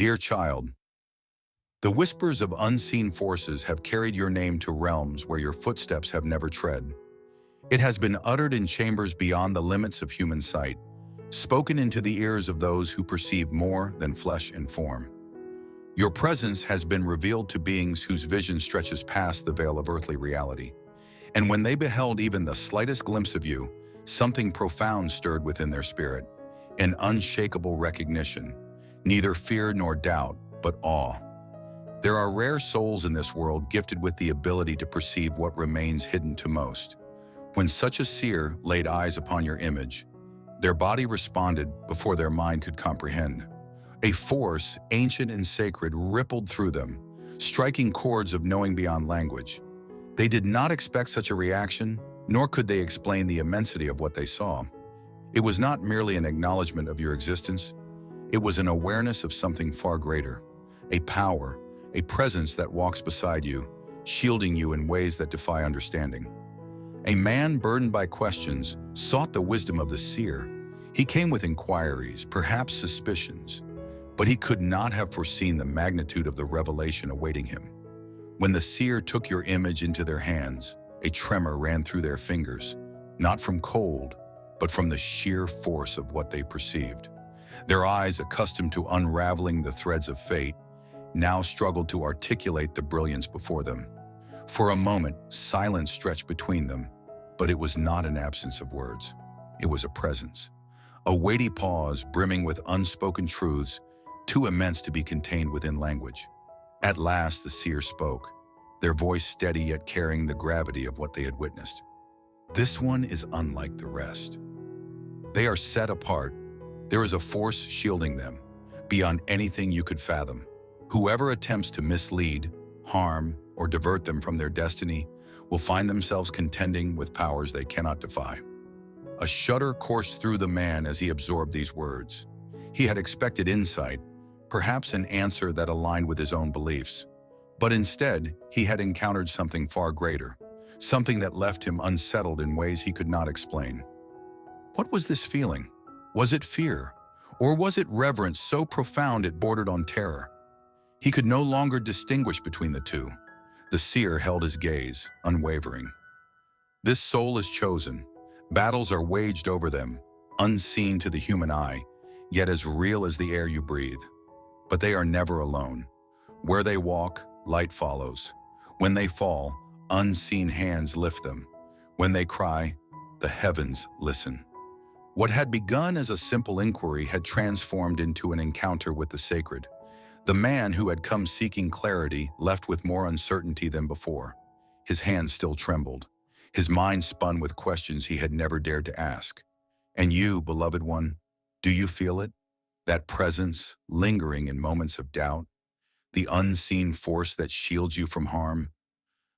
Dear child, the whispers of unseen forces have carried your name to realms where your footsteps have never tread. It has been uttered in chambers beyond the limits of human sight, spoken into the ears of those who perceive more than flesh and form. Your presence has been revealed to beings whose vision stretches past the veil of earthly reality. And when they beheld even the slightest glimpse of you, something profound stirred within their spirit, an unshakable recognition, neither fear nor doubt, but awe. There are rare souls in this world gifted with the ability to perceive what remains hidden to most. When such a seer laid eyes upon your image, their body responded before their mind could comprehend. A force, ancient and sacred, rippled through them, striking chords of knowing beyond language. They did not expect such a reaction, nor could they explain the immensity of what they saw. It was not merely an acknowledgement of your existence, it was an awareness of something far greater, a power, a presence that walks beside you, shielding you in ways that defy understanding. A man burdened by questions sought the wisdom of the seer. He came with inquiries, perhaps suspicions, but he could not have foreseen the magnitude of the revelation awaiting him. When the seer took your image into their hands, a tremor ran through their fingers, not from cold, but from the sheer force of what they perceived. Their eyes, accustomed to unraveling the threads of fate, now struggled to articulate the brilliance before them. For a moment, silence stretched between them, but it was not an absence of words. It was a presence, a weighty pause brimming with unspoken truths, too immense to be contained within language. At last, the seer spoke, their voice steady yet carrying the gravity of what they had witnessed. This one is unlike the rest. They are set apart. There is a force shielding them, beyond anything you could fathom. Whoever attempts to mislead, harm, or divert them from their destiny will find themselves contending with powers they cannot defy. A shudder coursed through the man as he absorbed these words. He had expected insight, perhaps an answer that aligned with his own beliefs. But instead, he had encountered something far greater, something that left him unsettled in ways he could not explain. What was this feeling? Was it fear? Or was it reverence so profound it bordered on terror? He could no longer distinguish between the two. The seer held his gaze, unwavering. This soul is chosen. Battles are waged over them, unseen to the human eye, yet as real as the air you breathe. But they are never alone. Where they walk, light follows. When they fall, unseen hands lift them. When they cry, the heavens listen. What had begun as a simple inquiry had transformed into an encounter with the sacred. The man who had come seeking clarity left with more uncertainty than before. His hands still trembled. His mind spun with questions he had never dared to ask. And you, beloved one, do you feel it? That presence lingering in moments of doubt? The unseen force that shields you from harm?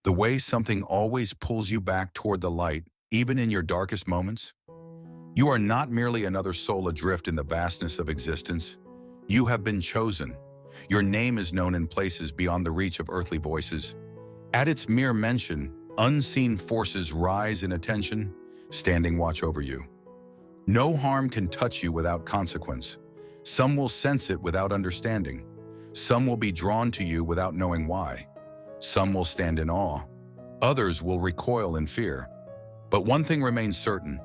The way something always pulls you back toward the light, even in your darkest moments? You are not merely another soul adrift in the vastness of existence. You have been chosen. Your name is known in places beyond the reach of earthly voices. At its mere mention, unseen forces rise in attention, standing watch over you. No harm can touch you without consequence. Some will sense it without understanding. Some will be drawn to you without knowing why. Some will stand in awe. Others will recoil in fear. But one thing remains certain.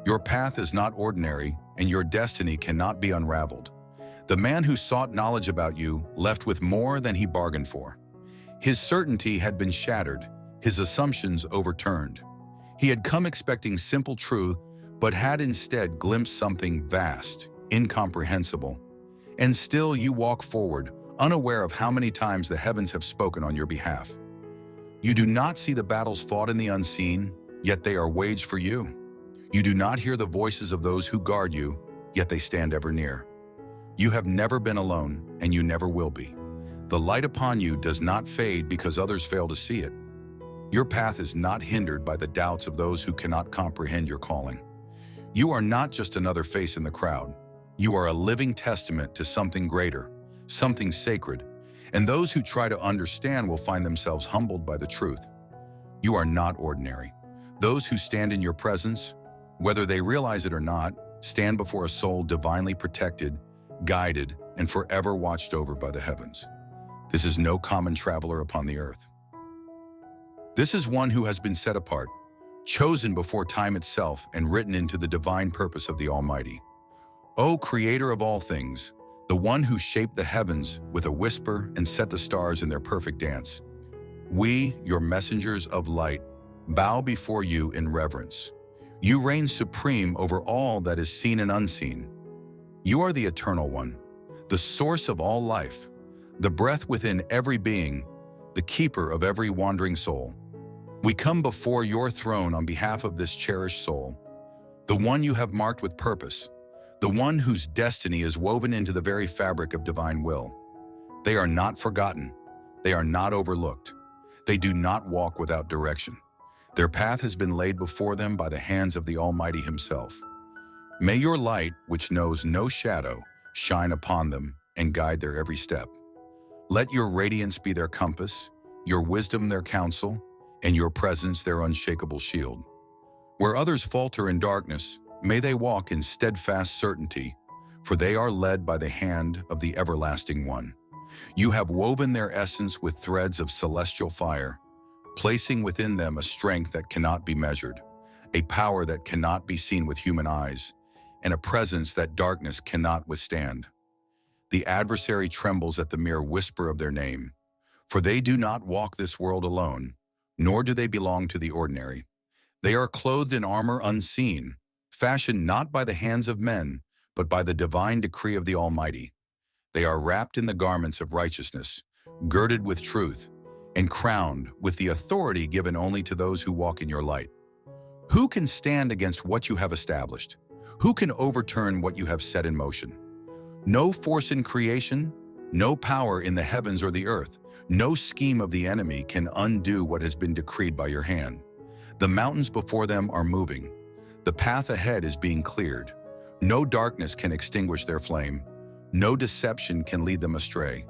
Your path is not ordinary, and your destiny cannot be unraveled. The man who sought knowledge about you left with more than he bargained for. His certainty had been shattered, his assumptions overturned. He had come expecting simple truth, but had instead glimpsed something vast, incomprehensible. And still you walk forward, unaware of how many times the heavens have spoken on your behalf. You do not see the battles fought in the unseen, yet they are waged for you. You do not hear the voices of those who guard you, yet they stand ever near. You have never been alone, and you never will be. The light upon you does not fade because others fail to see it. Your path is not hindered by the doubts of those who cannot comprehend your calling. You are not just another face in the crowd. You are a living testament to something greater, something sacred, and those who try to understand will find themselves humbled by the truth. You are not ordinary. Those who stand in your presence, whether they realize it or not, stand before a soul divinely protected, guided, and forever watched over by the heavens. This is no common traveler upon the earth. This is one who has been set apart, chosen before time itself and written into the divine purpose of the Almighty. O Creator of all things, the one who shaped the heavens with a whisper and set the stars in their perfect dance, we, your messengers of light, bow before you in reverence. You reign supreme over all that is seen and unseen. You are the Eternal One, the source of all life, the breath within every being, the keeper of every wandering soul. We come before your throne on behalf of this cherished soul, the one you have marked with purpose, the one whose destiny is woven into the very fabric of divine will. They are not forgotten. They are not overlooked. They do not walk without direction. Their path has been laid before them by the hands of the Almighty Himself. May your light, which knows no shadow, shine upon them and guide their every step. Let your radiance be their compass, your wisdom their counsel, and your presence their unshakable shield. Where others falter in darkness, may they walk in steadfast certainty, for they are led by the hand of the Everlasting One. You have woven their essence with threads of celestial fire, placing within them a strength that cannot be measured, a power that cannot be seen with human eyes, and a presence that darkness cannot withstand. The adversary trembles at the mere whisper of their name, for they do not walk this world alone, nor do they belong to the ordinary. They are clothed in armor unseen, fashioned not by the hands of men, but by the divine decree of the Almighty. They are wrapped in the garments of righteousness, girded with truth, and crowned with the authority given only to those who walk in your light. Who can stand against what you have established? Who can overturn what you have set in motion? No force in creation, no power in the heavens or the earth, no scheme of the enemy can undo what has been decreed by your hand. The mountains before them are moving. The path ahead is being cleared. No darkness can extinguish their flame. No deception can lead them astray.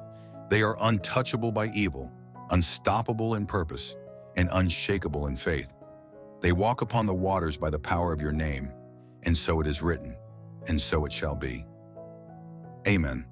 They are untouchable by evil, unstoppable in purpose, and unshakable in faith. They walk upon the waters by the power of your name, and so it is written, and so it shall be. Amen.